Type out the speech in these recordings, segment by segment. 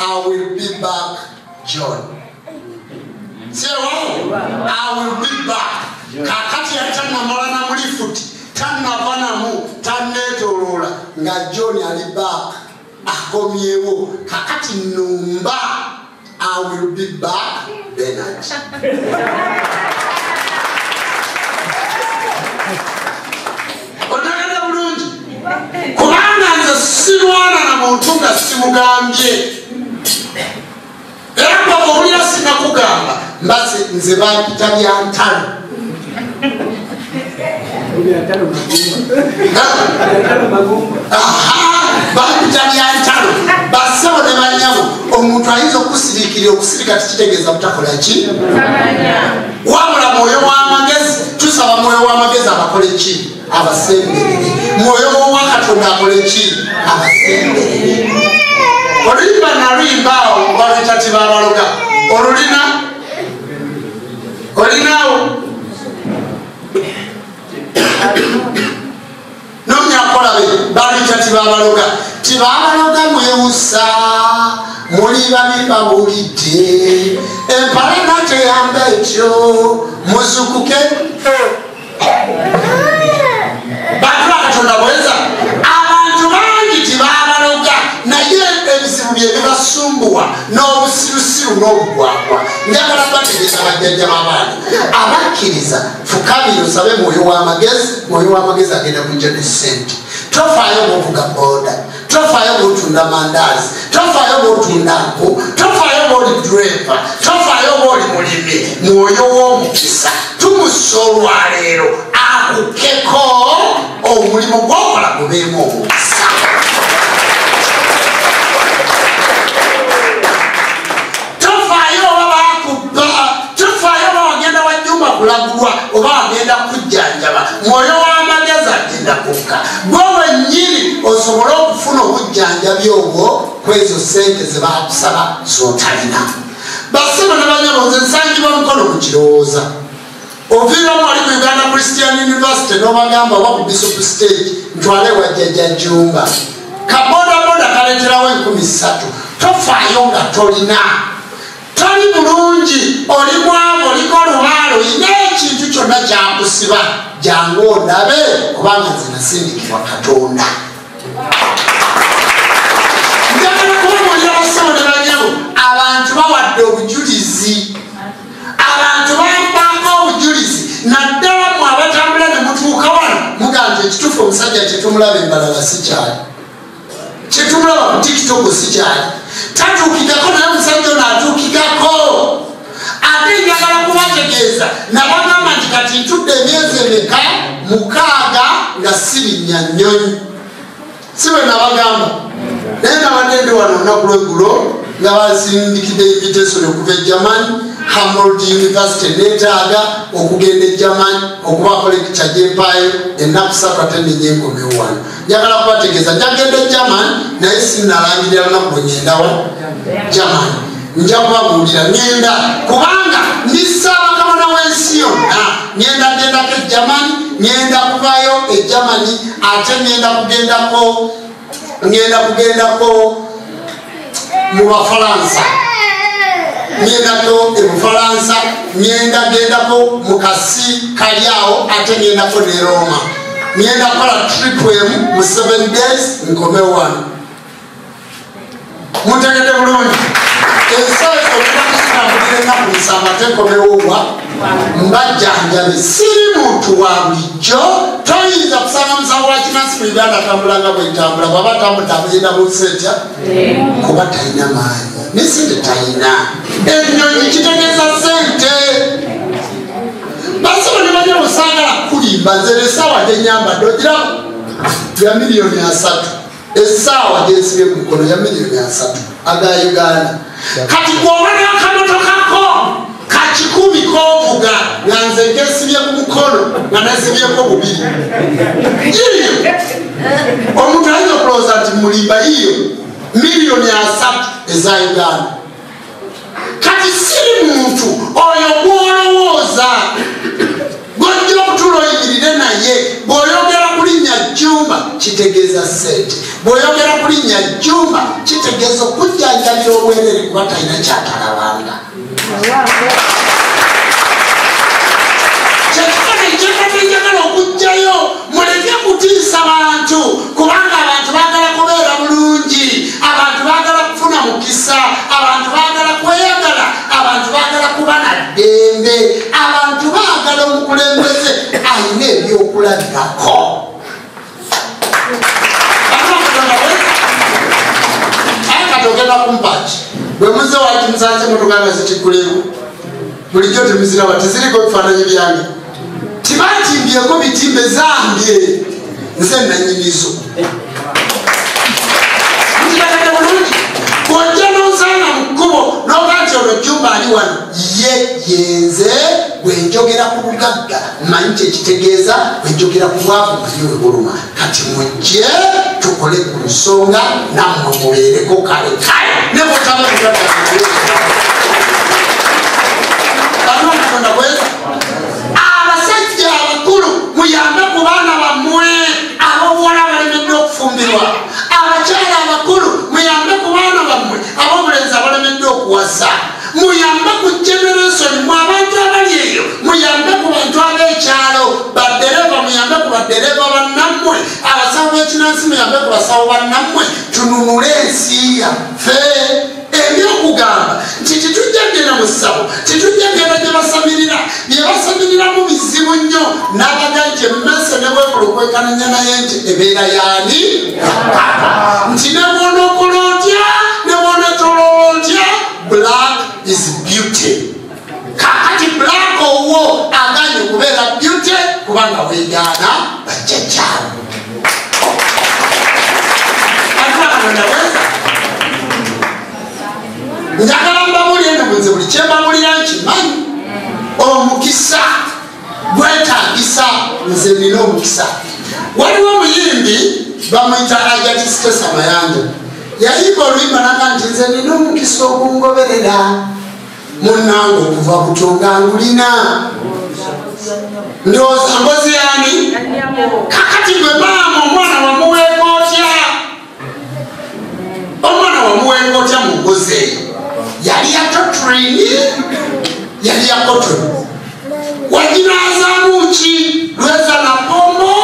I will be back, John. Say what? I will be back. Kakati ya tana marana mulifuti. Tana vana mu. Taneto rola. Nga John ali back. Akomyewo. Kakati numba. I will be back, Bernard. Onagada bulungi. Kubanga nze sirwana na muntu nga simugambye. Era bwe owulira sinakugamba mbase nze bampita byantalo. Bampita byantalo. Basebo ne banyabo omuntu ayinza okusirikirira okusirika tikitegeeza butakola ki? Wabula mwoyo w'amagezi tusaba mwoyo w'amagezi abakola ki? Abasemberere. Mwoyo w'Akatonda akola ki? Abasemberere. Oluyimba naluyimbawo baluyita tibabaloga. Olinawo nomyakolabe baluyita tibabaloga. Tibabaloga mwewusa muli babi bawulidde empala nateyamba ekyo muzukuke. Bantu Katonda bweza abantu bangi tibabaloga naye ebizibu bye bibasumbuwa n'obusirusiru n'obugwagwa. Njagala bategeeza bajjajja b'abaana abakkiriza fukamira osabe mwoyo w'amagezi. Mwoyo w'amagezi agenda kujja ne ssente. Tofaayo bw'ovuga boda, tofaayo bw'otunda mandaazi, tofaayo bw'otunda nku, tofaayo bw'oli driver, tofaayo bw'oli mulimi. Mwoyo w'omukisa tumusa olwaleero akukeko omulimu gw'okola gubeemu omukisa. Tofaayo oba bakubba, tofaayo oba wagenda wajjumba kulagulwa oba wagenda kujjanjaba. Mwoyo w'amagezi agenda kukka. Gwe wennyini osobole okufuna obujjanjabi obwo kwezo ssente ze baakusaba z'otalina. Basebo ne banyabo nze nsangibwa mukono mu kirowooza. Oviiramu ali ku Uganda Christian University n'obagamba oba ku Bishop Stage ntwale wajjajja Jjumba. Kabodaboda kaleeterawo 13,000. Tofaayo nga tolina. Toli bulungi, oli mwavu, oliko olubaalo, olina ekintu kyonna kyakusiba. Jangu ondabe kubanga nze nasindikibwa Katonda. Njagala kubamulira basebo ne banyabo abantu bawadde obujulizi. Abantu bampanga obujulizi naddala mu abatambula ne mutuuka wano mugamba ekituufu omusajja kyetumulaba embalala si kyali. Kyetumulaba ku TikTok si kyali. Tatuukikako naye omusajja ono atuukikako. Ate njagala kubategeeza nabagamba nti kati ntudde emyezi emeka 6 nga sirinnya nnyonyi. Si bwe nabagamba naye nabadde ndi wano olunaku lweggulo nga basindikidde invitation okuva e Germany Hamburg University neetaaga okugenda e Germany okubaako lecture gy'empaayo ennaku 3 ate nenyenkomewo wano. Njagala kubategeeza njagenda e Germany naye sinnalangirira lunaku lwe ngendawa Germany. Nja kubabuulira ngenda kubanga ndi Ssaabakabona w'ensi yonna. Ŋŋendako e Germany, ŋŋenda kuvayo e Germany ate ŋŋenda kugendako mu Bafalansa. Ŋŋendako e Bufalansa, ŋŋendako mu kasi kali awo ate ŋŋendako ne Roma. Ŋŋenda kukola trip emu mu 7 days nkomewo wano. Muntegedde bulungi. Ensonga okubakisambulira ennaku 7 ate nkomewo wa mbajjanjabe. Siri muntu wa bulijjo. Toyinza kusanga musawo wa kinansi mu Uganda atambulanga bwentambula bw'aba atambulira mu ssente kuba talina maanyi n'essente talina. Ennyonyi kitegeeza ssente. Basebo ne bajja busangala kulimba nze essaawa gyenyambadde ogiramu ya $3,000,000. Essaawa gyensibye ku mukono ya $3,000,000 aga Uganda. Kati gwoba n'akamotokako ka 10 k'ovuga nga nze nkesibye ku mukono nga nesibyeko 2. Yiyo omuntu ayinza okulowooza nti mulimba yiyo $3,000,000 eza Uganda. Kati siri muntu oyo gw'olowooza gw'ojja ojja okutuula oyimirire naye. Bw'oyogera ku linnya Jjumba kitegeeza ssente, bw'oyogera ku linnya Jjumba kitegeeza okujjanjabira obwereere kuba talina kyatalabanga. Kyekifaananyi kyekatenjagala okujjayo. Muleke kutiisa bantu kubanga abantu baagala kubeera bulungi, abantu baagala kufuna mukisa, abantu baagala kweyagala, abantu baagala kuba na ddembe, abantu baagala omukulembeze alina ebyokulabirako. Aye katogenda kumpaki bwe muze waki musanze motoka nga zikikuleku bulijjo temuziraba teziriko ebifaananyi byange tibatimbyeko bitimbe zange nze nanyinizo nkirakadde bulungi. Bwojja n'ozaana mu kkubo n'oga nti olwo Jjumba ali wano yenze bwenjogera ku bugagga manyi kyekitegeeza, bwenjogera ku bwavu manyi webuluma. Kati mujje tukole ku nsonga nammwe mubeereko kale kale ne bwotaba kugagga Katonda bweza. Abasajja abakulu muyambe ku baana bammwe ab'obuwala balemeddwe okufumbirwa, abakyala abakulu muyambe ku baana bammwe ab'obulenzi abalemeddwe okuwasa, muyambe ku generation mu abantu abali eyo, muyambe ku bantu ab'ekyalo, baddereva muyambe ku baddereva bannammwe, abasawo b'ekinansi muyambe ku basawo bannammwe. Tununule ensi yaffe. Ebyokugamba nti titujja genda mu ssabo, titujja genda gye basamirira, bye basamiriramu bizibu nnyo. N'abaga nti emmese ne bwekula okwekananya naye nti ebeera yaani Katonda, nti ne bw'onookola otya ne bw'oneetoloola otya, black is beauty. Kakati black owo aganye okubeera beauty kubanga weegaana bajjajjaabu. Katonda weza njagala mbabulire nze buli kyembabulira nkimanyi. Omukisa gwetaagisa, nze nina omukisa. Waliwo omuyimbi bamuyita Ajati Sitesa Mayanja, yayimba oluyimba naga nti nze nina omukisa ogungoberera munnange okuva buto nga ngulina. Ndowooza mbozi yani? Kakati gwe maama omwana wamuweeka otya? Omwana wamuweeka otya mu ngozi eyo? Yali ya totrini, yali ya kotoni. Waginaazaamu ki? Lweza na pombo,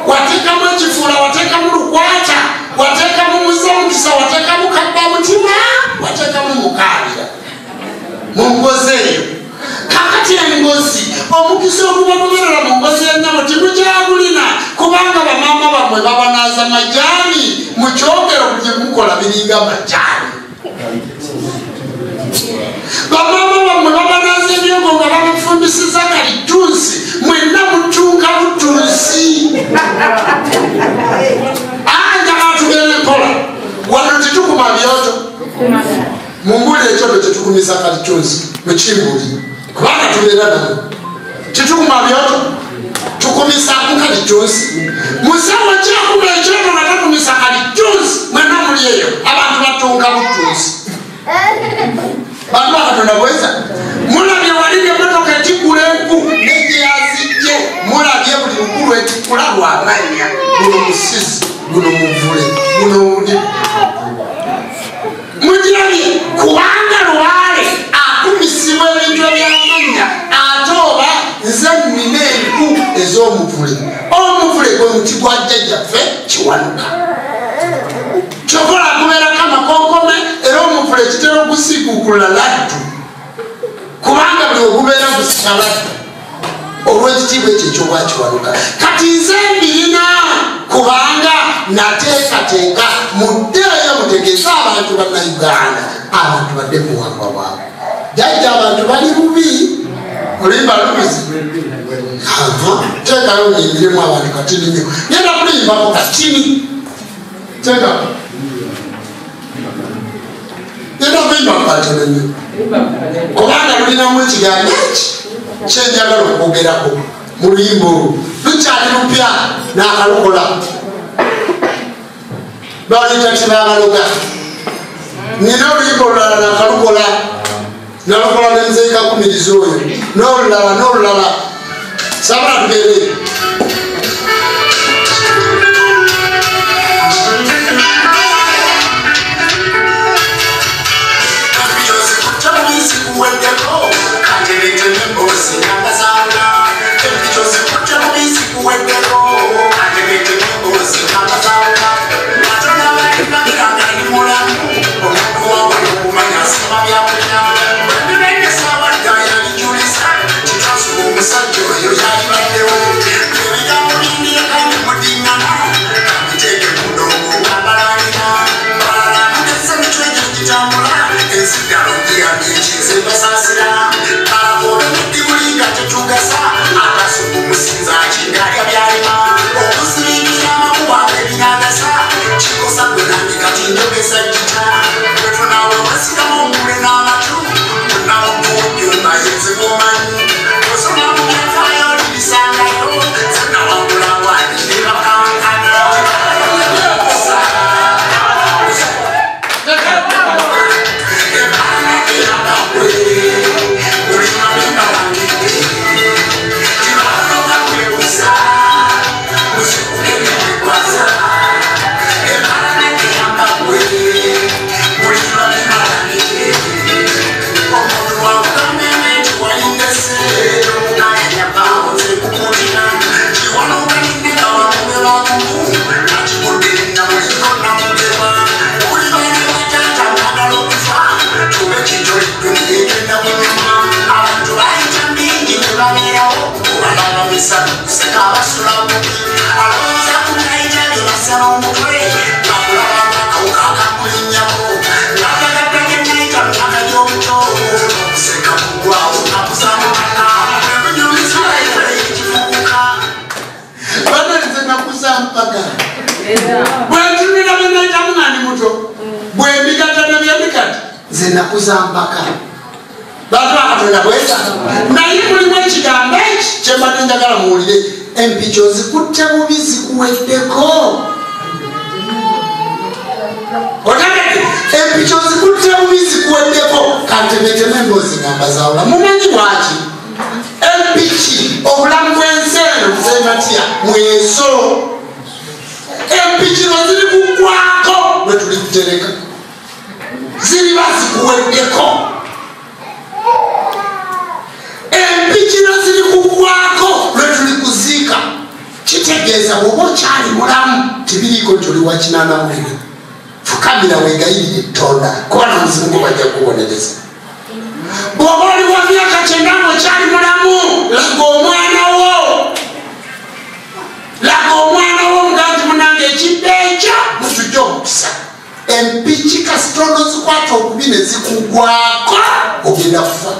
wateekamu ekifuula, wateekamu lukwata, wateekamu musomukisa, wateekamu kabbamutima, wateekamu mukaabira mu ngozi eyo. Kakati engozi, omukisa ogubagoberera mu ngozi y'ennyama timugyagulina kubanga bamaama bammwe babanaaza majaani mu kyogero buli mukola biringa majaani. Bamaama bammwe babanaaza ebyogo nga babifumbisiza kalitunsi, mwenna mutunka butunsi. Njagala tugende mpola wano titukuma byoto mumbuli ekyoto tetukumisa kalitunsi mukimbuli kubanga tubeera namo. Titukuma byoto tukumisa kalitunsi. Musawo kyakuma ekyoto nga takumisa kalitunsi, mwenna muli eyo abantu batunka butunsi. Bantu ba Katonda bweza mulabye wali ng'emmotoka etikula enku n'egyeyazijje, mulabye buli lukulu etikula lwamanya, guno musizi, guno muvule, guno mugirabye kubanga lwale akumisibwa ebintu ebyamanya ate oba nze nnina enku ez'omuvule. Omuvule gwe muti gwa jjajjaffe Kiwanuka. Kyokola kubeerako amakonkome era omuvule kitera ogusiikuukulula laddu kubanga buli ogubeera gusika laddu olw'ekitiibwa ekyo ekyobwa Kiwanuka. Kati nze mbirina kubanga nateekateeka muddeeyo mutegeeze abantu bannayuganda abantu badde muwangwa bwabwe. Jjajja abantu bali bubi oluyimba lubuzi teekayo nyimbiremu abantu katini nnyo ngenda kuliyimbako katini teekako ngenda kuyimba kukatini nnyo kubanga lulinamu ekigambo eki kyenjagala okwogerako mu luyimba olwo. Lukyali lupya n'akalokola baluyita tibabaloga. Nina oluyimba olulala n'akalukola nalukola nemuzeeka kumiriza oyo n'olulala sabala tubere zena kuzambaka bantu akatonda bweza naye mulimu ekigambo eki kyembadde njagala muwulire empicho zikutte bubi zikuweddeko otabedde empicho zikutte bubi zikuweddeko kantemeteme emboozi ngamba zawula mumanyi lwaki empichi obulamu bw'ensi eno buzematya mweso empichino ziri kuggwako lwe tuli kutereka ziri bazikuweddeko empichino ziri kuggwako lwe tuli kuziika kitegeeza bwoba okyali mulamu tibiriiko tuli wa kinana mwena fukamira wegayirire Tonda kuba na muzimu bajja kukubonereza bwoba oli wa myaka 9 okyali mulamu laga omwana wo muganzi munange ekidde ekyo mutujja omukisa empichi kasitondo zikwata okubi ne zikuggwako ogenda kufa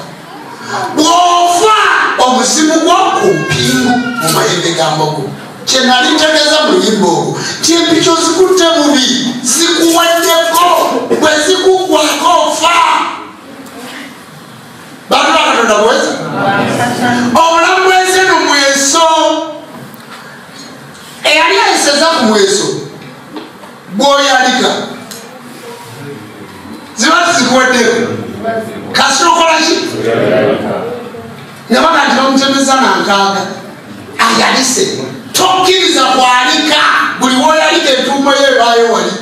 bw'ofa omuzimu gwo ku mpingu mu mayembe ga mbogo kyenali ntegeeza mu luyimba olwo ti empicho zikutte bubi zikuweddeko bwe zikuggwako ofa bantu bakatonda bweza obulamu bw'ensi eno mweso eyali ayiseza ku mweso bw'oyalika ziba tizikuweddeko kasi okola ki nga baga nti bamutemeza nankaaga ayalise tokkiriza kwalika buli woyalika entuumo ye ebaayo wali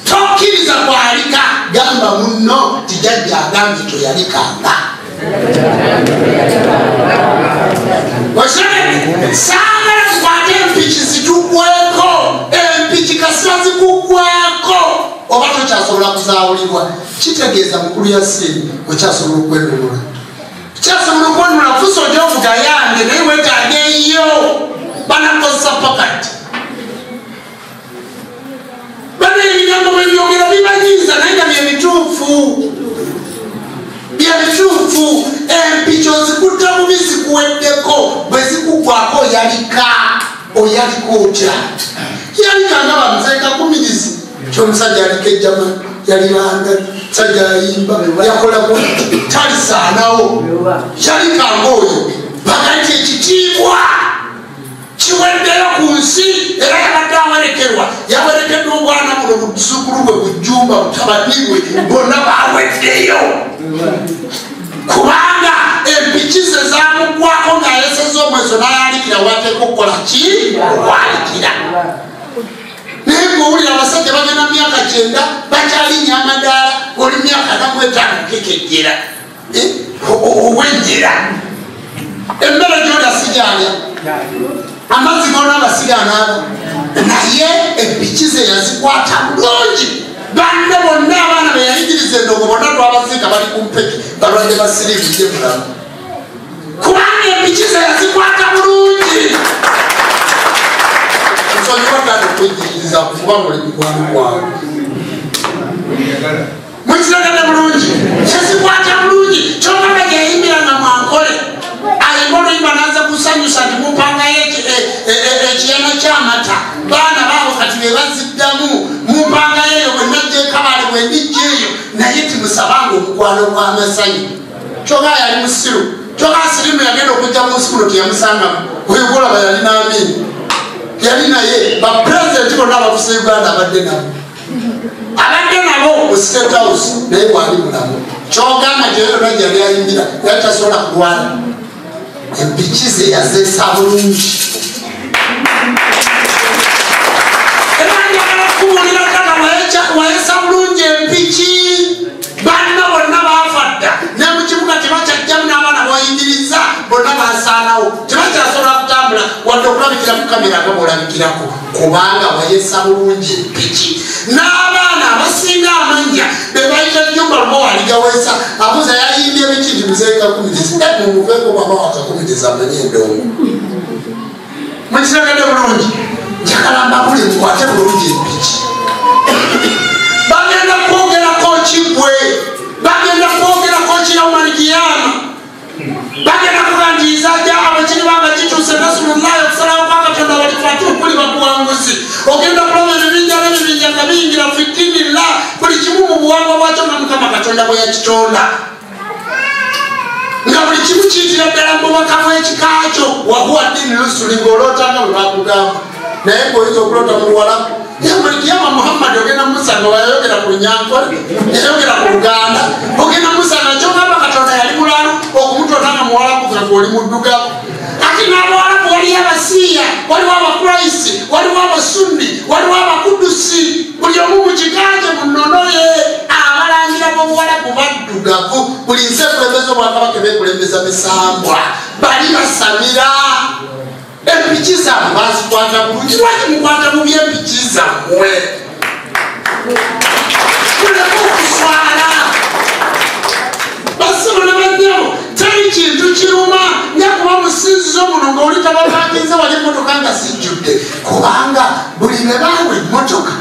tokkiriza kwalika gamba munno tijajja agambye toyalikanga saagala zikwate empichi zituggweko empichi kasita zikuggwako oba tokyasobola kuzaawulibwa kitegeeza mukulu ya sini okyasobola okwenunula kyasobola okwenunula fuso gyovuga yange naye wetaaga eyo banakozesa pakati bana ebigambo bwebyogera bibanyiiza naye nga byebituufu empicho zikutte bubi zikuweddeko bwe zikuggwako oyalika otya yalika nga bamuzeeka kumirizi kyomusajja aliko ejjama yalibanga sajja ayimba yakola talisaanawo yalika ngaoyo baganti ekitiibwa kiweddeyo ku nsi era yabadde awerekerwa yawerekeddwa obwana buno buzzukulu bwe bujjumba butabanirwe bonna baweddeyo kubanga empichi ze zamuggwako ng'ayeseza Kristo nayalikira wateeka okukola ki okwalikira naye ng'owulira abasajja bagenda myaka 9 bakyalinya amadaala oli myaka 45 kekejjera owejjera emmere gyolya sigyalya amazzi gona abasigaanaabo naye empiki ze yazikwata bulungi banne bonna abaana beyayigiriza endongo bonna twabaziika bali ku mpeki balwadde basiriivu gye mulamu kubanga empiki ze yazikwata bulungi nsonyi baganda okwejjigiriza kuba mulimu gwanu gwawe mukiragane bulungi yazikwata bulungi kyogamba gyeyayimiranga mwankole ayimba oluyimba naza kusanyusa nti mumpangayo ekiyana kyamata baana baabo kati bebaziddamu mumpangayo eyo bwenajja ekabale bwendijja eyo naye timusabanga omukwano gw'amasanyu kyoga yali musiru kyoga sirimu yagenda okujja mu nsikulo teyamusangamu oyogolaba yalina amini yali naye bapurezidenti bonna abafusa uganda abadde nabo mu State House naye bwali mulamu kyogamba gyeyona gyali ayimbira yali tasobola kulwala empiki ze yazeesa bulungi era njagala kubuulira kaka wayeesa bulungi empiki banna bonna baafadda ne mu kibuga tebakyajjamu n'abaana bwayingiriza bonna basaanawo tebakyasobola kutambula wadde okulabikira ku kamera nga bwolabikirako kubanga wayeesa bulungi empiki n'abaana abasinga amanja bebayita jjumba luba waligaweesa abuza yayimbye ebikindi muzeekakumiriza mumuveeko bwaba wakakumiriza amanye endongo mukiragade bulungi njagala mbabule mukwate bulungi empiki bagenda kwogerako kigwe bagenda kwogerako kiyaumanikiyama bagenda kugandiiza ja abakiri banga kituuse nasulullahi okusalawo kwa katonda batifatu okuli bakuwanguzi ogenda kulaba ebibinja n'ebibinja nga biyingira fidinillah buli kimu mu buwangwa bwakyo nga mukama katonda bwe yakitonda nga buli kimu kiyitira ddala mu bubaka bw'ekikakyo wahuwa dini lusuli ng'olootanga bwe bakugamba naye ng'oyinza okuloota mu luwalabu yamulikiyama muhammadi ogenda musanga wayayogera ku lunyankole yayogera ku luganda ogenda musanga kyogamba katonda yali mulalu okumutonanga muwalabu nga ng'oli muddugavu ati n'abawalabu waliyo abasiya waliwo abakuraisi waliwo abasunni waliwo abakudusi buli omu mu kikanje mu nnono ye abalangira b'obuwalabu baddugavu buli nsi ekulembeza obwakabaka beekulembeza misambwa bali basamira empiki zammwe bazikwata bulungi lwaki mukwata bubi empiki zammwe muleme okuswala basibo ne bannyabo teri kintu kiruma nyakuba musinzizo muno ng'oli tabapakinze wali emmotoka nga zijjudde kubanga buli ne bawa emmotoka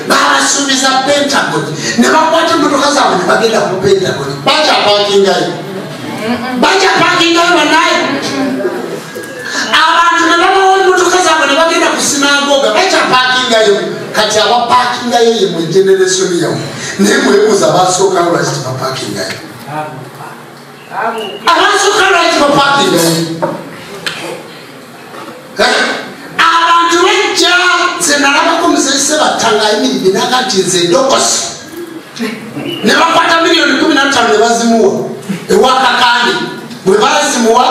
babasuubiza Pentagon ne bakwata emmotoka zaabwe ne bagenda ku Pentagon bakyapakingayo banaye abantu ne babawa emmotoka zaabwe ne bagenda ku sinagoga bakyapakingayo kati abapakingayo ye mu generation yammwe naye mwebuuza abasooka lwaki tebapakingayo abasooka lwaki bapakingayo abantu bajja nze nalabako musese battanga ayimiridde naga nti nze ndokosi ne bakwata miliyoni 15 ne bazimuwa ewakakandi bwe bazimuwa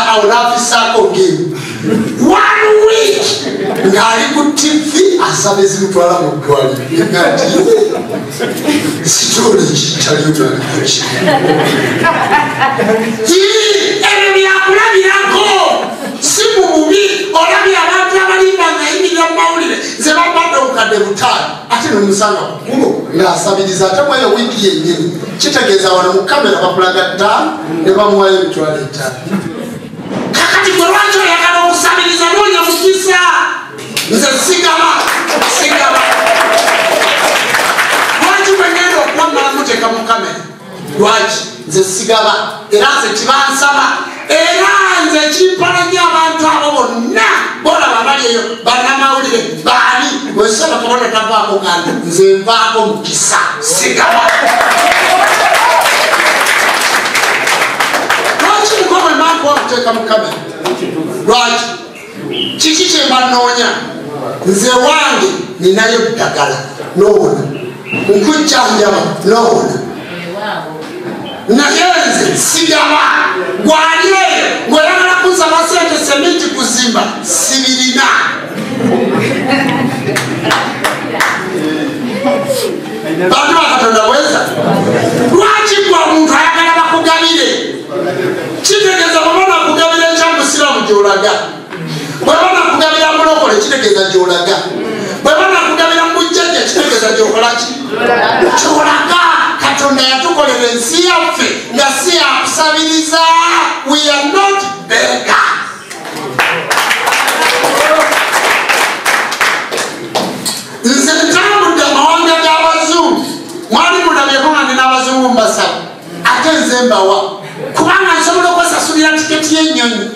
awo n'afisaako ngemu 1 week ng'ali ku TV asaba ezimutwala mu ddwaliro ngati sitole kikyaliotwalikoki ebyo byakulabirako si mu bubi olabye abantu abalimba ng'ayimirira mu mawulire ze babadde obukadde 5 ate nomusanga kukulo ng'asabiriza ate mwayo wiiki yennyini kitegeeza wano mu kamera bakulaga 5 ne bamuwayo emitwalo 5 kakati gwe lwaki oyagala okusabiriza noonya mukisa nze sigaba lwaki bwengenda okuwamala muteeka mu kamera lwaki nze sigaba era nze kibansaba era nze kimpalanya abantu abo bonna bolaba bali eyo bannamawulire baani wesaba kabona tavaako kandi nze nvaako mukisa sigaba lwaki mukome mankuwa kuteeka mu kamera lwaki kiki kyembanoonya nze wange ninayo ddagala nowona nkujjanjaba nowona naye nze sigaba gwali eyo ng'oyagala kunsaba sente semiti n'ebizimba sibirina. Bantu bakatonda bweza lwaki gwe omuntu ayagala bakugabire kitegeeza bwe banakugabira ekyamusiramu gy'olaga bwe banakugabira mulokole kitegeeza gy'olaga bwe banakugabira mujjajja kitegeeza gy'okolaki ky'olaga. Katonda yatukolera ensi yaffe nga si yakusabiriza. We are not beggar. Nze ntambudde amawanga g'abazungu mwali munabyeko nga nina abazungu mbasaba ate nze mbawa kubanga nsobola okwesasulira tiketi y'ennyonyi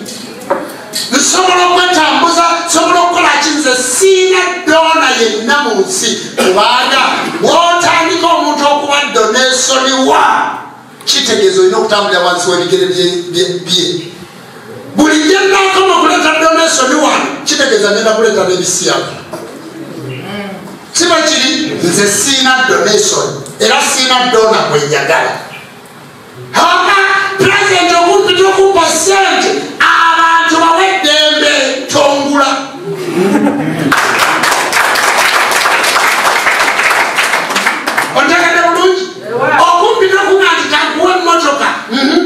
nsobola okwetambuza nsobola okukolaki nze siina doona yenna mu nsi kubanga bw'otandika omuntu okuba donesoniwa kitegeeza olina okutambulira wansi w'ebigere bye. Buli gye nakoma okuleeta donesoni wano kitegeeza ngenda kuleeta n'ebisiyaga kiba kiri nze siina donation era siina doona gwenjagala. Haba pulezidenti okumpita okumpa sente abantu bawe eddembe tongula. Ontegedde bulungi okumpita okuga nti kankuwa emmotoka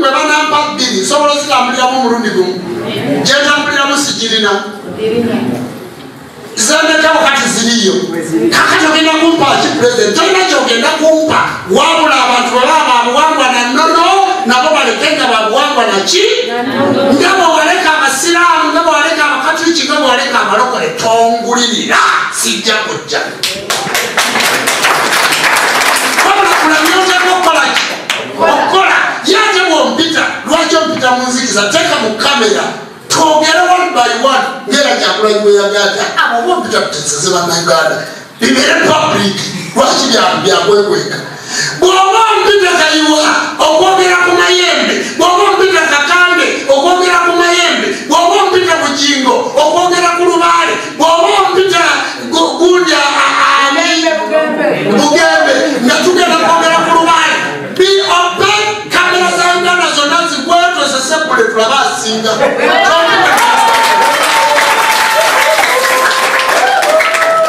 bwe banampa bbiri nsobola ozitambuliramu omulundi gumu gyentambuliramu sigirina zendekabo kati ziriyo kakati ogenda kumpa ki pulezidenti tolina kyogenda kumpa wabula abantu baba babuwangwa na nnono nabo baleke nga babuwangwa naki nga bwewaleka abasiraamu nga bwewaleka abakatuliki nga bwewaleka abalokole tongulirira sijja kujja wabula kulamyoteka okukolaki okukola yate bwompita lwaki ompita mu nzikiza teeka mu kamera twogere one by one ngera Kyagulanyi bwe yagata abo bompita kuteseze bannayuganda bibere public lwaki byakwekweka. Bw'oba ompita kayiwa okwogera ku mayembe bw'oba ompita kakambe okwogera ku mayembe bw'oba ompita bugingo okwogera ku lubaale bw'oba ompita gundya bugembe nga tugenda kwogera ku lubaale ope kamera za Uganda zonna zigwetose sekule tulaba asinga.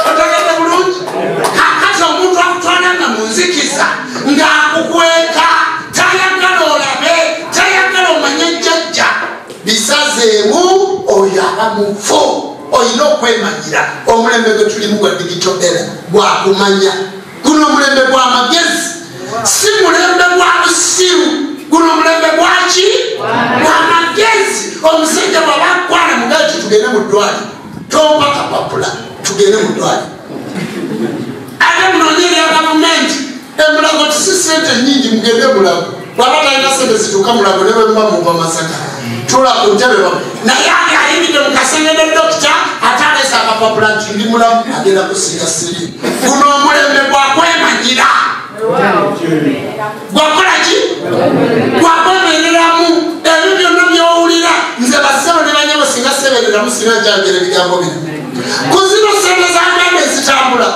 Otegedde bulungi kakati omuntu akutwalanga mu nzikiza ng'akukweka tayagala olabe tayagala omanye jjajja bisazeemu oyo aba mufu. Olina okwemanyira omulembe gwe tulimu gwa digital era gwakumanya guno omulembe gw'amagezi si mulembe gwa busiru guno omulembe gwaki gw'amagezi. Omusajja bw'aba akwana mugaati tugende mu ddwali tompa kapapula tugende mu ddwali ate munoonyerera gavumenti emulago tisi sente nyingi mugende mulago bw'aba talina sente zituuka mulago ne bwe muba muva Masaka tula ku ntebe naye ali ayimiridde mu kasenge ne dokita ate aleese akapapula nti ndi mulamu agenda kusiga siri. Guno omulembe gwakwemanyira gwakola ki gwakwemereramu ebyo byonna byowulira. Nze basebo ne banyabo singa sebereramu singa njanjera ebigambo bino ku zino sente za Uganda ezitambula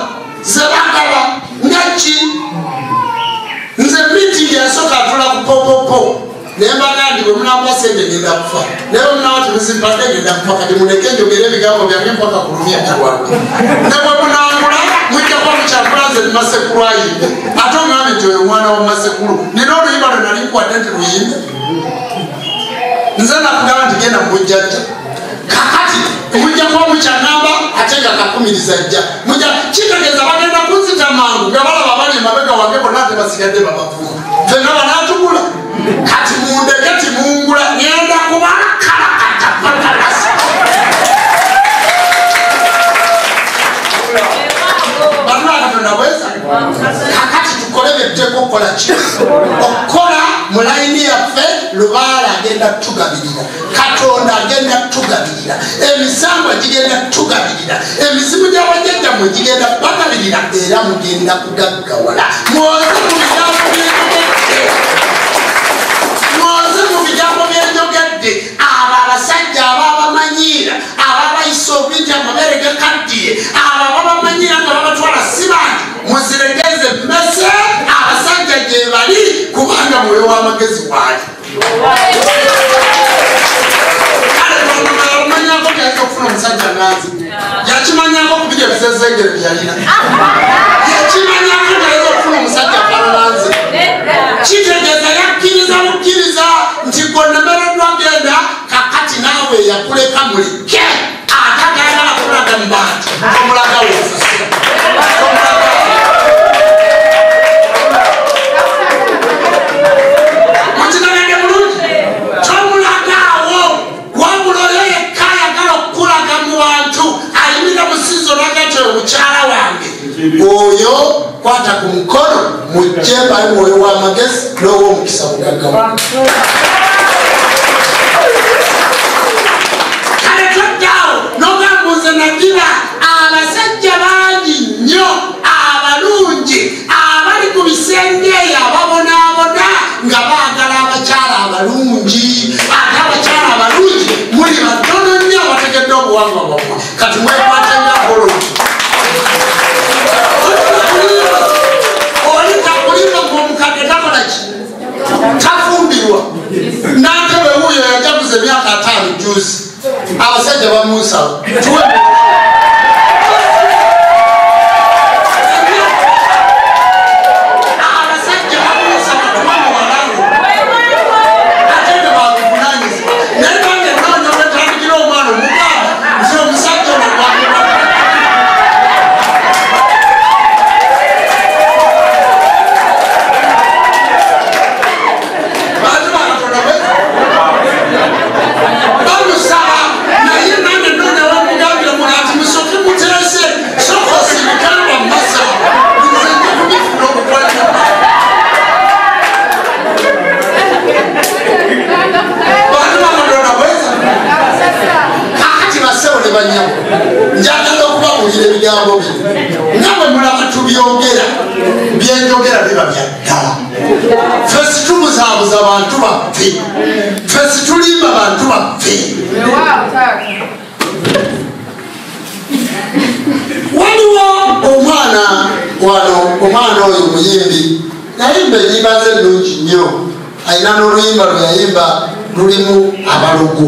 zebagaba ngaki. Nze mitingi yasooka atula ku popopo nembaga ndi bwe munampa sente ngenda kufa naye munawa temuzimpadde ngenda kufa kati muleke njogera ebigambo byange mpaka ku lumyaka lwange ne bwe munangula mujja kuba mukyakula nze ni Masekulu ayimbe ate ongambe nti oyo omwana wa Masekulu nina oluyimba lwe nali nkuwadde nti luyimbe nze nakugamba nti genda mujjajja kakati mujja kuba mukyaŋŋamba ate nga kakumiriza jja mujja kitegeeza bagenda kunzita mangu nga balaba bali emabega wange bonna ate basigadde babavuma fenna banaatugula kati mundeke timungula ngenda kubakalakata pakalasa. Bantu Katonda bweza kakati tukole byetteeka okukola ki okukola mu layini yaffe Lubaale agenda tugabirira Katonda agenda tugabirira emisango gigenda tugabirira emizimu gy'abajjajjammwe gigenda bagabirira era mugenda kugaggawala mwoze mu bigambo byenjogedde abo abasajja ababamanyiira ababayisa obuyita amabere gakaddiye abo ababamanyiira nga babatwala si bangi muziregeze mmese abasajja gye bali kubanga mwoyo w'amagezi waali kale omanyako okufuna omusajja nanzi yakimanyako okubira ebisezengere byeyalina yakimanyako nayinza okufuna omusajja falananzi kitegeeza yakkiriza bukkiriza nti gonemereddwa genda kakati naawe yakuleka mulike ate agayagala kulaga mu bantu omulaga wofusira mukitegedde bulungi tomulagaawo wabula oyo yekka ayagala okukulaga mu bantu ayimira mu sinzo nagati omukyala wange oyo kwata ku mukono mujje bali mwoyo w'amagezi n'ow'omukisa mugaggamu kale toddaawo n'ogambuze nagira abasajja bangi nnyo abalungi abali ku bisenge eyo ababonaabona nga baagala abakyala abalungi ate abakyala abalungi muli batono nnyo abategedde obuwangwa bwammwe kati mwekwatenga bulungi tafumbirwa natebe wuyo yajaguza emyaka 5 juzi abasajja bamusaba njagala okubawulira ebigambo bye nawe mulaba tubyogera byenjogera biba byaddala ffe situbuzaabuza bantu baffe ffe situlimba bantu baffe waliwo omwana wano omwana oyo muyimbi yayimba enyimba ze ennungi nnyo alina n'oluyimba lwe yayimba lulimu abalogo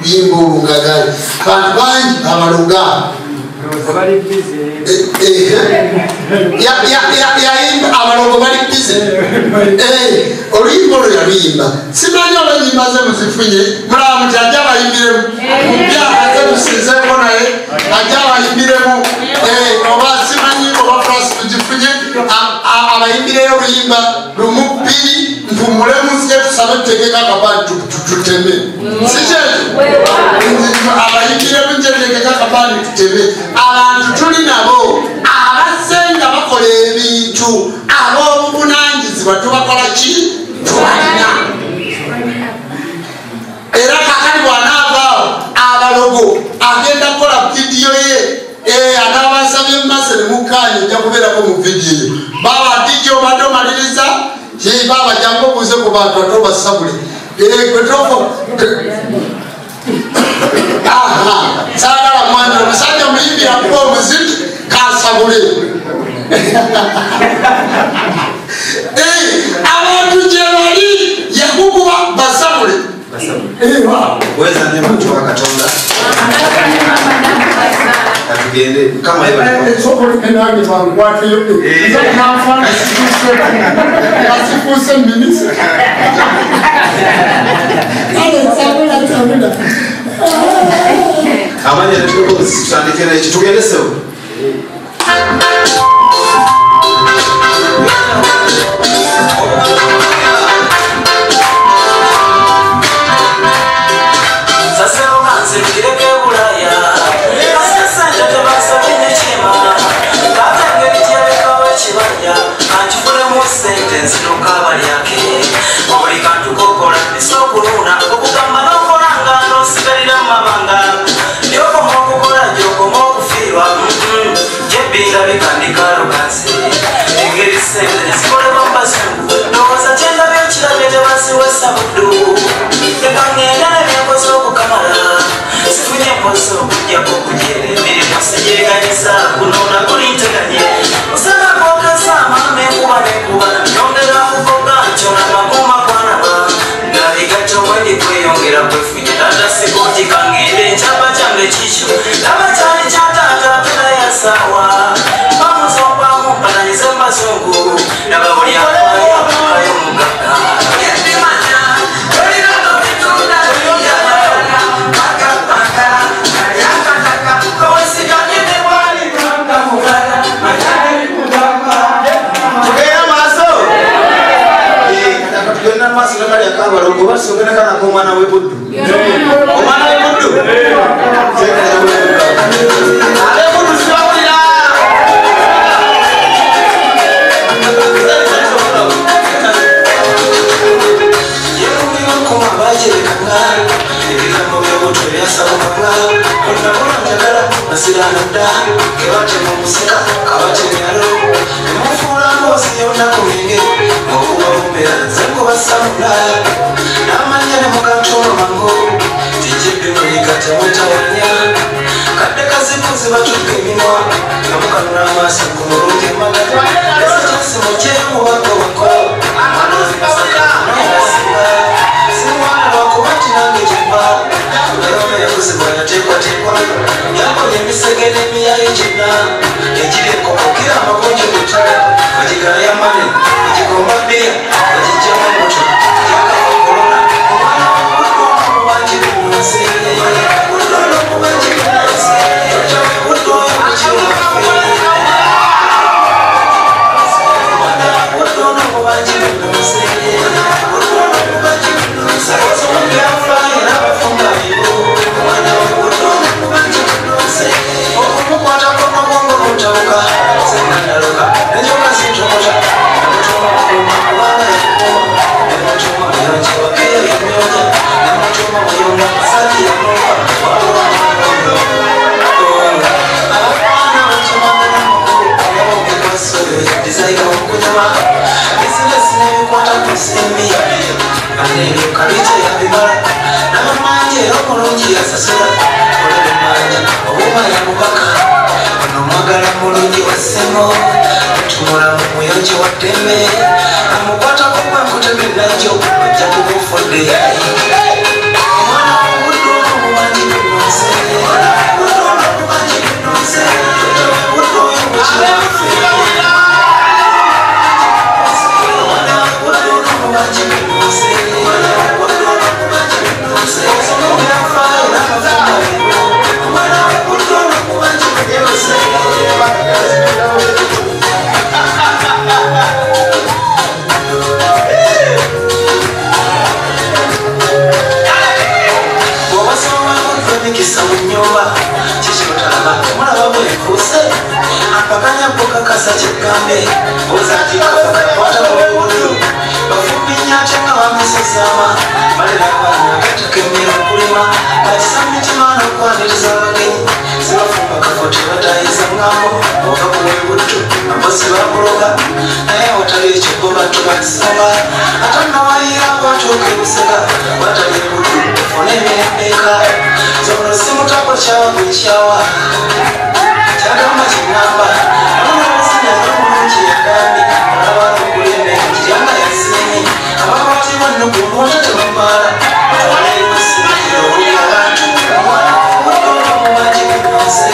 yimba olungagali abantu bangi abaloga yayimba abalogo bali bize oluyimba olwo yaluyimba simanyi oba enyimba ze muzifunye mulaba muti ajja bayimbiremu mubyaha ze musinzeeko naye ajja bayimbiremu oba simanyi oba fulasi tugifunye abayimbireyo oluyimba lumu bbiri mpumulemu ze tusabe tutegeka akabandi tuteme sikyekyo abayingiremu njetegeka akabandi tuteme abantu tuli nabo abasenga bakola ebintu ab'obuvunanyizibwa tubakola ki tubalina era kakati bwanaavaawo abalogo agenda kukola vidiyo ye anaabasabye mumase nemukanya ojja kubeerako mu vidiyo ye baba diji obadde omaliriza baba jangu obuuze ku bantu ate obasabule saagala mwana omusajja muyimbi akuba omuziki kasabule abantu gye bali yakukuba basabule weza ne mtuwa katonda atugende kama hivyo sokoli enage bangwate yo nafana sikuse minisi amanya tuko kusandikira iki tugende sewo Big ogenda maaso nakali akabalongo basogenda kanako omwana w'ebuddu omwana w'ebuddu ab'ebuddu sibawulira yerumirokoma bajerekanga ebigambo by'obuttu ebyasabukanga onnabona njagala nasiranadda kebatema omuseka kabatemyalo emufuula mboozi yonnaku mingi okubawumbera zenkubasamula n'amanya ne mukantono mango tijjebbimulika temutawanya kadde kazikuzi batukka eminwa namukanula amaaso ku mulungi emagala ezikyasimu kyemubako bako simwana lwakuba tinange gyemba eroma yakuzibwa yateekwateekwa yakola emisege n'emiyayo gyonna egiri ekokokera amagunji gutala bagigala yamane bagikomba bbiya bagijjamu muto gyakabakolona omwana w'omubanji bimunsi mubanji bimunsi budde oyo mukiwafe budde ono mubanji bimunsi mubanji bimunsi abasoma byafaayo n'abafumba bibo omwana budde ono mubanji bimunsi okumukwatako n'obwongo mutabuka senandaloka nenjoka zintomota namutuma mukuma kubanga yakuma nemutuma muyonja wakeyo yamyoja nemutuma muyonga masati yamuka walwanaondo abakwana batumamenamukulu nabokekwasoyo dizaika okunyuma bizinesi nebikwata ku nsimbi aneyo kabite yabimala n'amamanja era omulungi yasasula olebemanja obumanya mubaka onomwagala mulungi wasemo tumula mu muyonji wa ddembe amukwatako gwenkutebe najjo ajja kubufudde omwana wobudde ono mubanji binonse budde ono mubanji binonse budde oyo mukiwafe omwana budde ono mubanji binonse budde ono mubanji binonse osoma byafaayo n'amafumba bibo omwana budde ono mubanji binonse mikisa mu nnyumba kikyotalaba mulaba bwekuuse apakanya bukakasa kyegambe ozakikakwata mubuddu bafumbinya ate nga bamisizama balerabaana gatakemera okulima katisa mitima n'okwaniriza abagenyi zibafumba kafo tebatayiza ngambo oba kuwebuddu ambosi bamuloga naye watali ekibbo battu bakisaba ate nawayira batuuka ebusega watali ebuddu funa emirembeeka zono simutako kyawe kyawa kyagamba kinamba nonabuzina n'omulungi yagambi olabala okuleme kiryanga yasinye abakwatibwa nnogumbota tebamala twaleemusinzira okuli abantu omwana budde mubanji binonse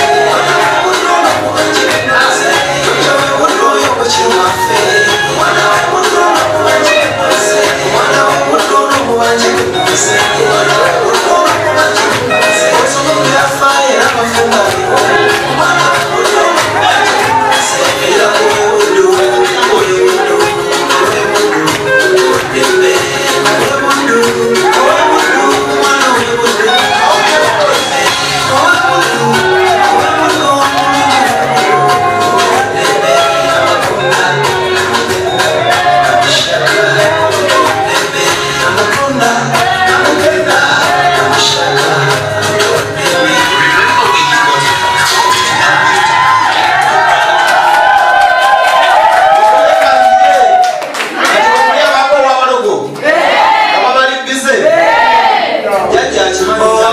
budde mubanji binonse budde oyo bukirumaffe omwana budde mubanji binonse omwana budde mubanji binonse budde mubanji binonse osoma byafaayo era abafumba bibo omwana budde mubanji binonse era kuwebuddu kuwebuddu kuwebuddu kuwedembe kuwebuddu kuwebuddu omwana webuddu kuwedembe kuwebuddu kuwebuddu kuwedembe amakunda amashaka kuwedembe amakunda amagenda amashaka kuwedembe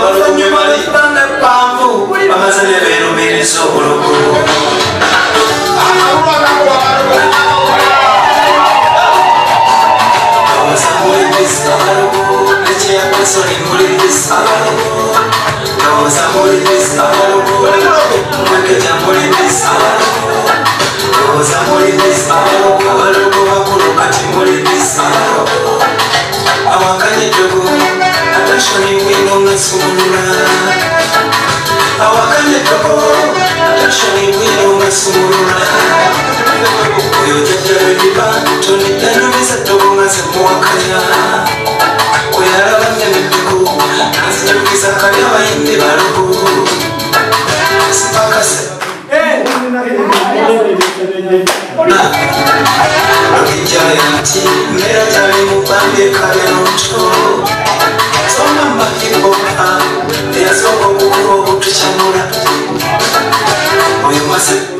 oluvannyuma lw'ebbanga eppanvu bamaze ne beerumiriza obulugu ndowooza mulibisa abalogo nekyeyakosoni mulibisa abalogo ndowooza mulibisa abalogo mwekeja mulibisa abalogo ndowooza mulibisa abalogo abalogo bakulu kati mulibisa abalogo awakanye eddogo atashoni bwino nga sumulula awakanye eddogo atashoni bwino nga sumulula oyo jjajja lwediba tonidanyumiza eddogo nga zemuwakanya kali abayimbi balugu sipakase Giant, Mera Mupande Kayanuto, Soma Makiboka, there's Oko to Chamura. You must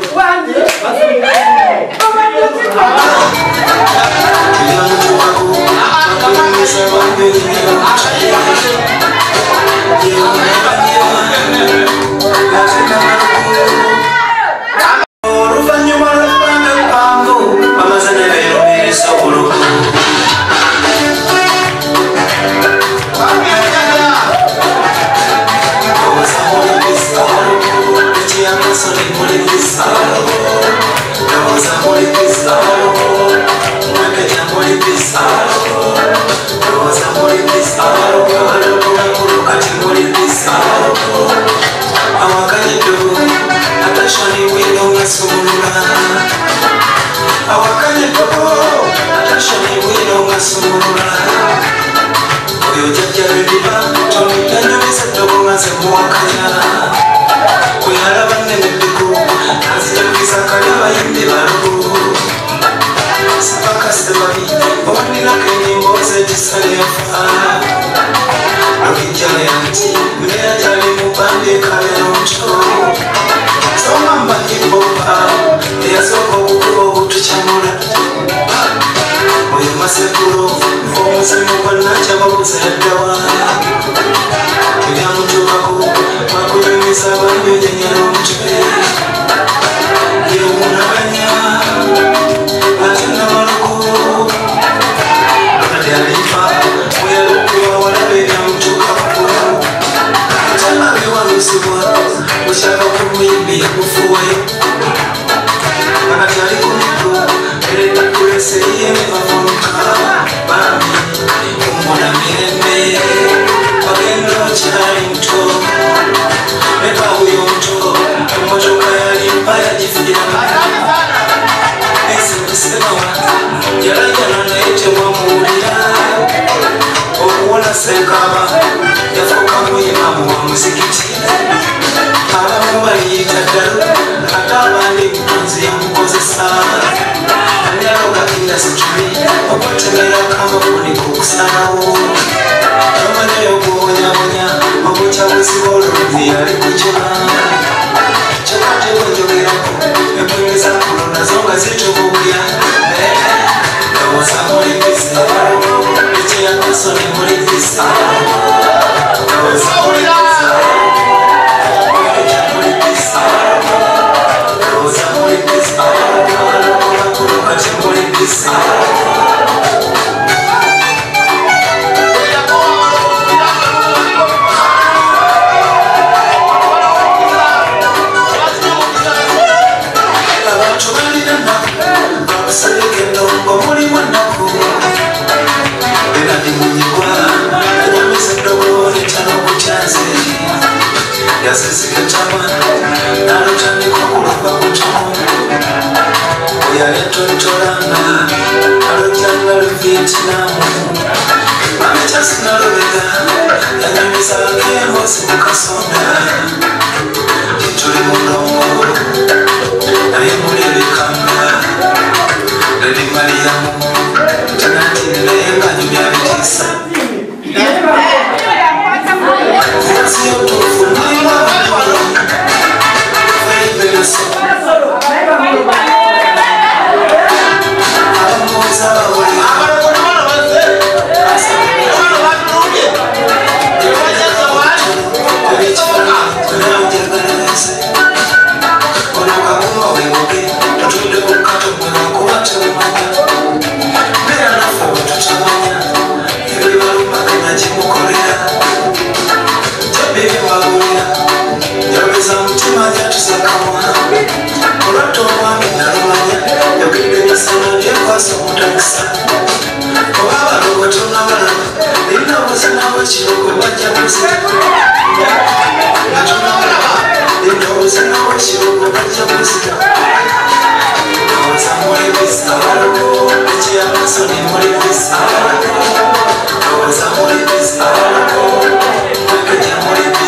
I'm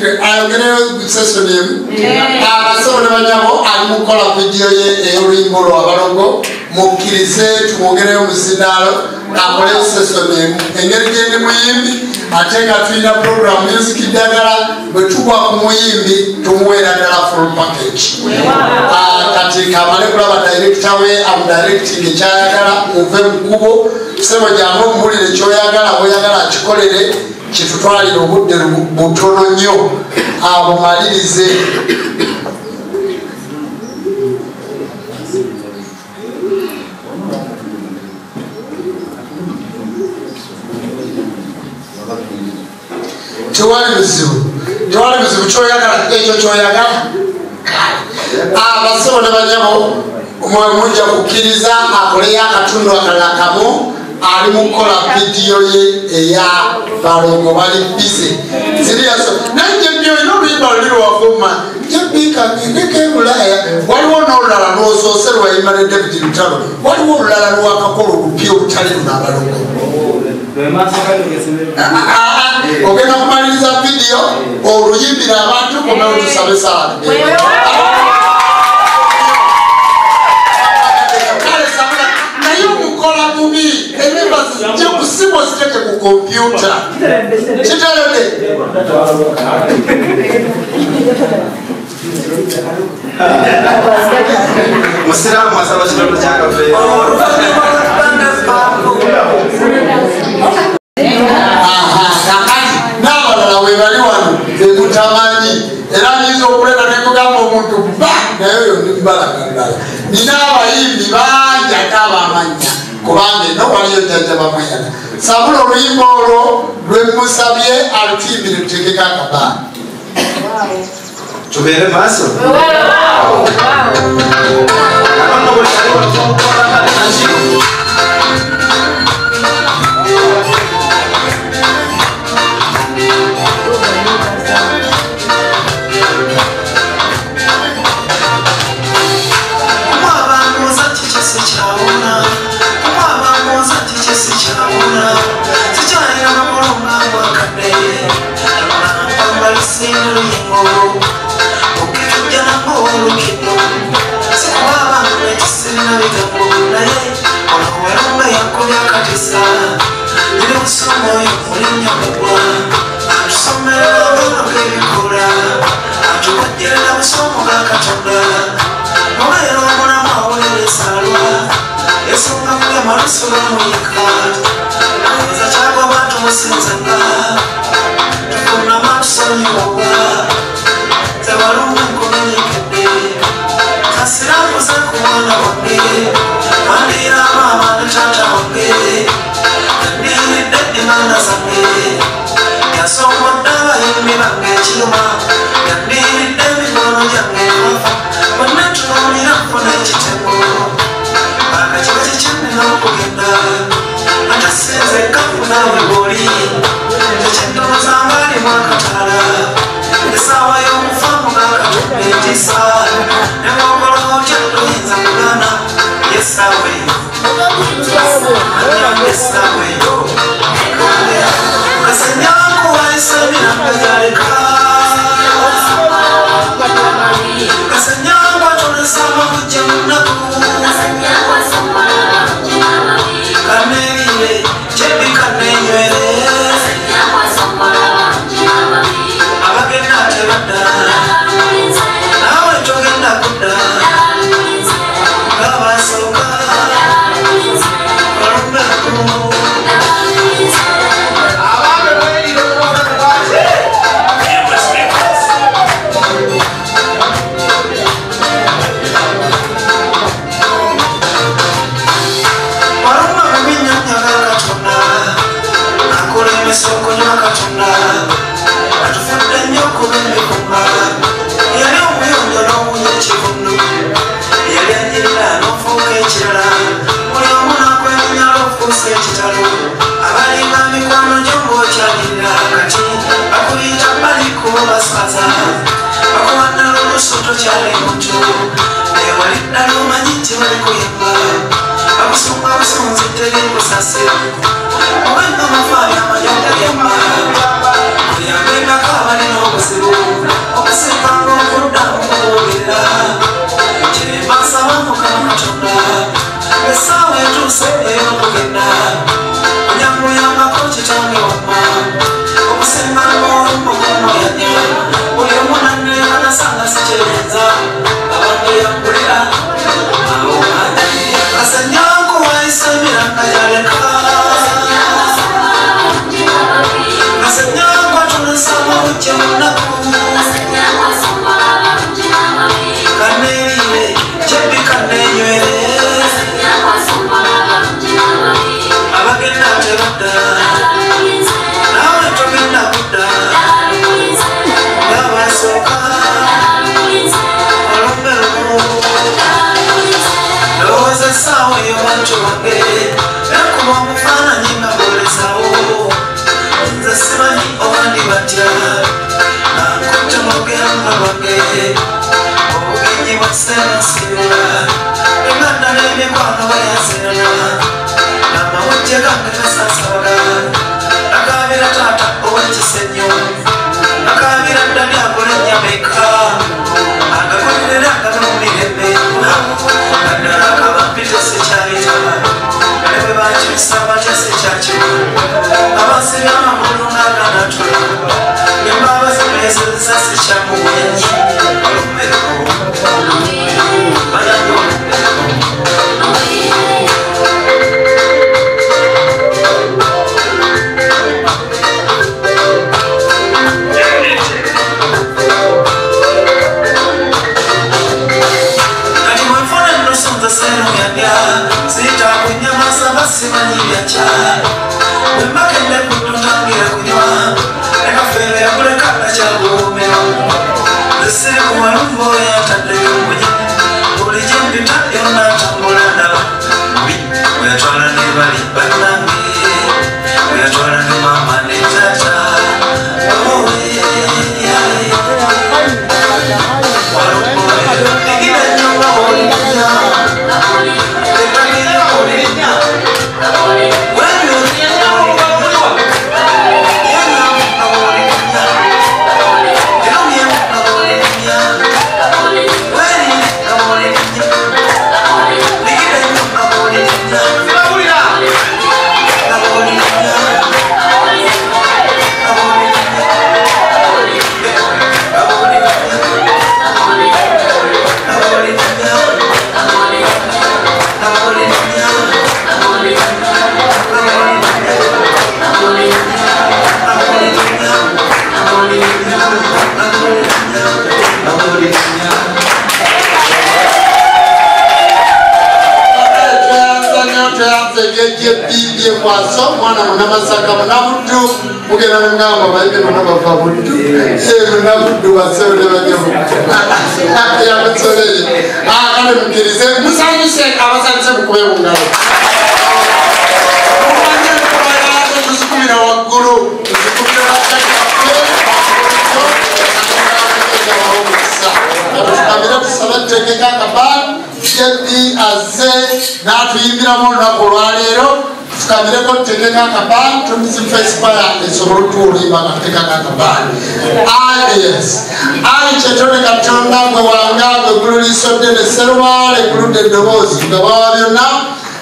ayogereyo session emu abasobole banyabo ali mukola video ye ey'oluyimba olw'abalogo mukkirize tumwogereyo mu sinaalo akole session emu engeri gyendi muyimbi ate nga tulina program music ddagala bwe tugwa ku muyimbi tumuweera ddala full package kati kamale kulaba director we amudirecting ekyayagala muve mu kkubo sebo jangu omuwulire kyoyagala bweyagala akikolere kitutwalire obudde butono nnyo abumalirize tewali bizibu kyoyagala ekyo kyoyagala abasawo ne banyabo mujja kukkiriza akoleyo akatundu akalala kamu ali mukola vidiyo ye eya balongo bali bize siriyaso naye byo ino luyimba luli lwavuma jebika ngeke bulaya waliwo n'olulala lwosoose lwayimale David Lutalo waliwo olulala lwakakola olupya olutali lunabalongo ogenda kumaliriza vidiyo oluyimbira abantu komeo tusabe saala naye omukola mubi emimba zijja kusimu ziteke ku kompyuta kitalode musiramu asaba kirondo kyakafe n'abalala webali wano ekutamanyi era nyiza okuleta nekugamba omuntu ba naye oyo nibalagandala nina abayimbi bangi ate abamanya kubanga eno waliyo jjajja bamweyana sabula oluyimba olwo lwemusabye alutuyimbire tutekeko akabaana tubeere maaso buzibu okusinga ng'okuddamu kuboogera kyembasaba Mukama Katonda essaawa etuuse ey'okugenda onyakuyambako kitange wamma okusinga ng'olumukono yanya buli omu nanneera nasanga sikyenza abadde yakulira awo ati kasenyanku wayise emiranga yaleka kasenyanku atulisa mu bujje munaku kaneerire jebbi kaneeywere abagenda tebadda nawe togenda kudda ngabasooka olumberumu ndowooza essaawa eyo bantu bange ekuba omufaananyi nga bwolezawo nze simanyi obandi batya nankutte mugenga lwange obugenyi bwa ssemasibula enganda n'emikwano bayazirana namawujje gange gasaasabala nakaabira taata ow'ekisenyo nakaabira ddali akola ennyameka agakolera nga mumirembe naddala akabampite sekyayita ne bwe bakyusa batya sekyakimu abasibya amagulu n'aganatula nembaaba zimeezeza sekyamuwenyi olumereko bayambe olumereko simanyibyaca wembakende kututangira kunywa nekafeere yakulekana kyagomero esiri kuwalumbo yataddeyo munya buli gyempita yonna tambula ndaba weyatwala ne bali bannange weyatwala ne mama ne tata walumbo egira ennyumba olinya Bibi mwaso mwana munamasaka munabuddu mugenda mungamba bayibe munabava buddu munabuddu basebole bajevu yabatsolere kale mukirize musanyuse abasanyuse mukube mungalo tuzikumira waggulu tukamira tusabatekeka akabani Jebi aze natuyimbiramu olunaku olwaleero tukamireko tutekeka akabaani tumuzifaisipaya esobola otuulimba nga tutekaka akabaani yes ayi kyetone Katonda gwe wanga gwe gululisodde ne serwale guludde eddoboozi nga bwawa byonna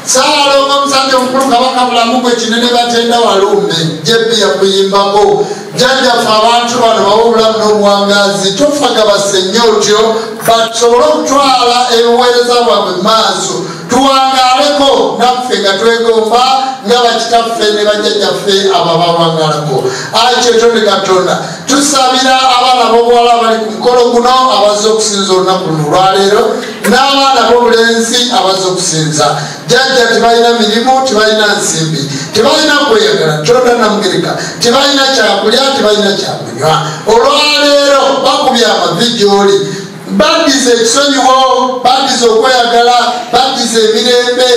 Saalongo omusajja omukulu kabaka bulamu gwe kinene batenda walumbe Jebi yakuyimbako jjajjaffe abantu bano bawa obulamu n'obuwangazi tofagabase nnyo otyo basobole okutwala ebiweereza bwabwe maaso tuwangaaleko naffe nga twegomba nga bakitaffe ne bajjajjaffe ababawangalako ayi kyetonde Katonda tusabira abaana b'obuwala abali ku mukolo guno abazze okusinza olunaku luno olwaleero n'abaana b'obulenzi abazze okusinza jjajja tebalina mirimu tebalina nsimbi tebalina kweyagala Tonda Namugereka tebalina kyakulya tebalina kyakunywa olwaleero bakubya amavi gy'oli badize ekisonyiwo badize okweyagala badize emirembe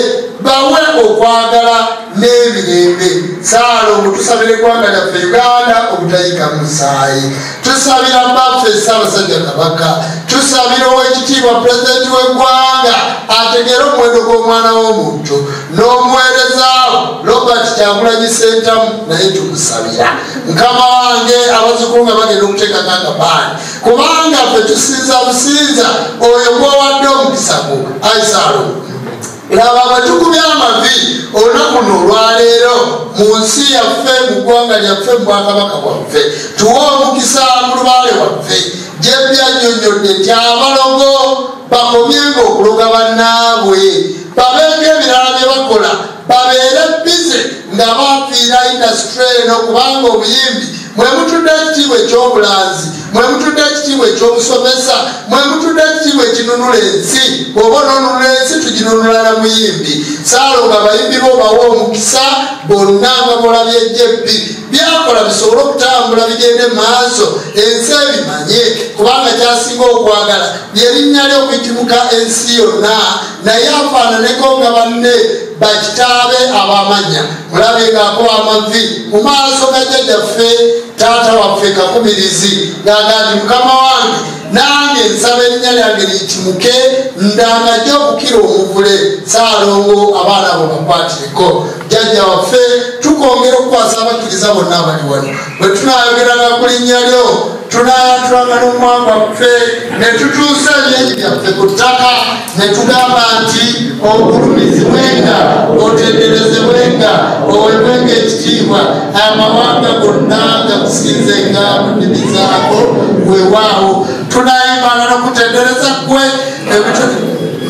bawe okwagala n'emirembe Saalongo tusabire eggwanga lyaffe Uganda obutayika musaayi tusabira mbaffe Ssaabasajja Kabaka tusabira ow'ekitiibwa pulezidenti w'eggwanga ate ategeera omuwendo gw'omwana w'omuntu n'omuweerezaawo Robert Kyagulanyi Ssentamu naye tumusabira Mukama wange abazzukulu nga bagenda okuteekako akabaani kubanga ffe tusinza businza oyo gw'owadde omukisa gwo Aisalo laba bwe tukubya amavi olunaku luno olwaleero mu nsi yaffe mu ggwanga lyaffe mu bwakabaka bwaffe tuwe omukisa mu lubaale waffe gye byannyonnyodde nti abalogo bakomyenga okuloga bannaabwe babenga ebirala bye bakola babeere bize nga bafiira indasitule eno kubanga obuyimbi mwe mutudde ekitiibwa ekyobulanzi mwe mutudde ekitiibwa ekyobusomesa mwe mutudde ekitiibwa ekinunula ensi oba ononunula ensi tuginunula na muyimbi saalo nga abayimbi bo bawa omukisa bonna nga bolabye ejjebbi byakola bisobole okutambula bigende maaso ensi ebimanye kubanga kyasinga okwagala lyerinnya lye okuyitimuka ensi yonna naye afaananeko nga banne bakitaabe abamanya mulabe ngaako amavi mu maaso ga jjajjaffe taata waffe Kakumirizi ng'agati Mukama wange nange nsaba erinnya lyange liyitimuke ndanga jja okukira omuvule Ssaalongo abaana abo bakwatireko jjajja waffe tukongera okukwasa abakkiriza bonna abali wano bwe tunaayogeranga ku linnya lyo tunaayatulanga n'omwanga waffe ne tutuusa ebyenyi byaffe ku ttaka ne tugamba nti ogulumizibwenga otenderezebwenga owebwenga ekitiibwa amawanga gonna gakusinzenga mu nnimi zaako weewaawo tunayimbanga n'okutendereza ggwe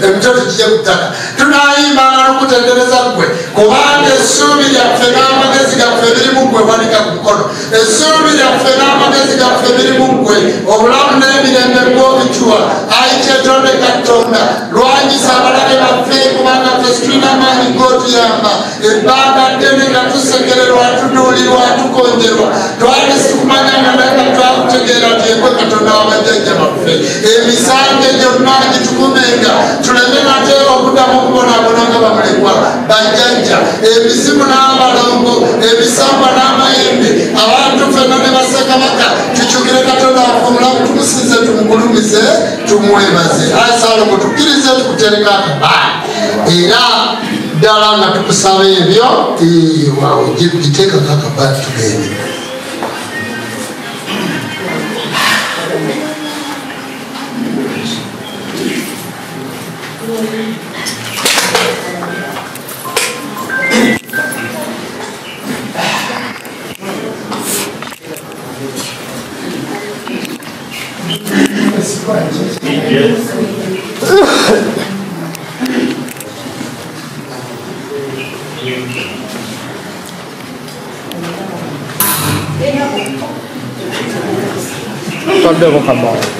ebitoto kijja ku ttaka tunayimbanga n'okutendereza ggwe kubanga essuubi lyaffe n'amagezi gaffe biri mu ggwe wanika ku mukono essuubi lyaffe n'amagezi gaffe biri mu ggwe obulamu n'emirembe gw'obicuwa ayi kyetonde Katonda lwanyisa abalabe baffe kubanga ffe situlina maanyi g'otuyamba ebbanga ddene nga tusekererwa tuduulirwa tukonjerwa twali sikumanyanga naye nga twakutegeera nti yegwe Katonda w'abajjajja baffe emisango gyonna gitukumenga tuleme nate okuddamu okubonaabona nga bamulekwa bajjajja emizimu n'abalongo ebisamba n'amayembe abantu ffenna ne bassekabaka tukyukire Katonda waffe omulamu tumusinze tumugulumize tumwebaze Aisaalongo tukkirize tukutereka akabaani era ddala nga tukusaba ebyo waawo giteekako akabaani tugende Taddevo kabaani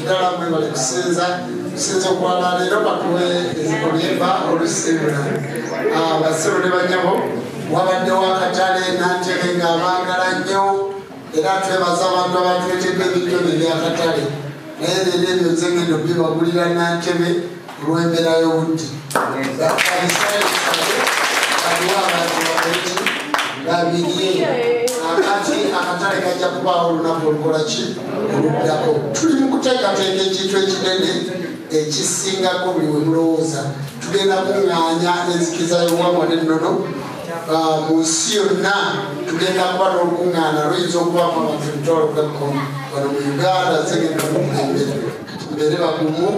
ddala mwe bali kusinza okwala leero batuwe ezikolyemba olusiibula basiru ne banyabo wabaddewo akatale Nantebe ng'abaagala nnyo era twebaza abantu abatuleetedde ebintu ebyo byakatale naye leero ebyo nzengendo bibagulira Nantebe olw'embeera y'obudde aliwo abantu babiri babiriye akati akatale kajja kubaawo olunaku olukolaki oluddako tuli mu kuteekateeka ekintu ekinene ekisingako buli we mulowooza tugenda kuŋŋaanya enzikiza y'obuwangwa n'ennono mu nsi yonna tugenda kuba n'olukuŋŋaana luyinza okubamu abantu ebitwalogakko wano mu Uganda zigenda mukulembere mbeere bagumu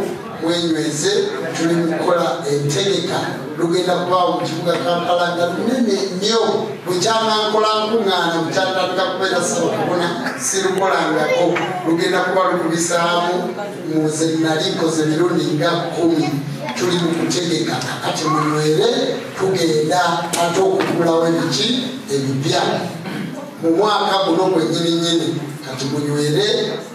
mwenyweze tuli mu kukola entegeka lugenda kubaawo mu kibuga Kampala nga lunene nnyo bwekyanga nkuŋŋaana bukyatandika kubeera sabakubona sirukolangako lugenda kuba lukubisaamu mu ze nali nkoze emirundi nga 10 tuli mu kutegeka kakati munywere tugenda ate okugulawo ebiki ebipya mu mwaka guno gwennyininyini kati munywere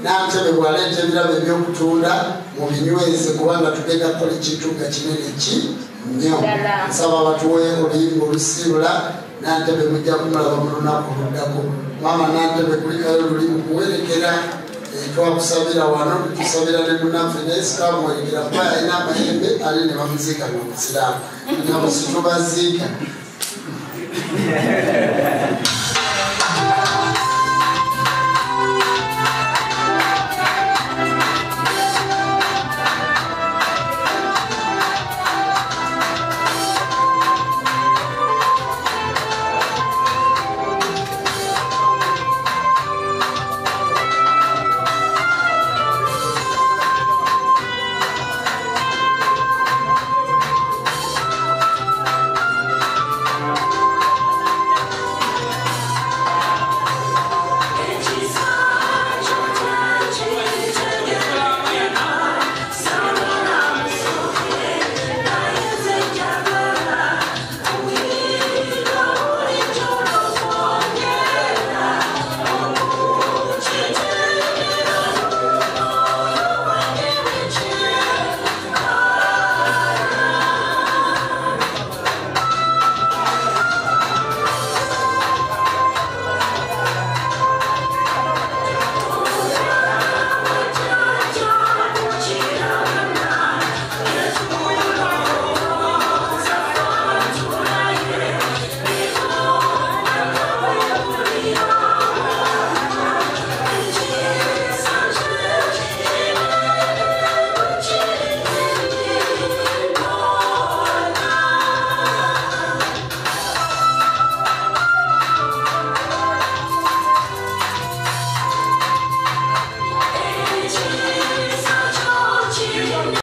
Nantebe bwaleeta ebirabo ebyokutunda mu binyweze kubanga tugenda kukola ekintu nga kinene ki nnyo nsaba batuwe oluyimba olusiibula Nantebe mujja kumulaba mu lunaku oluddako mama Nantebe kulikayo luli mu kuwerekera twakusabira wano tusabira ne munaffe naye sikamuwerekera kuba yalina amayembe ali ne bamuziika nga musiraamu nabo situbaziika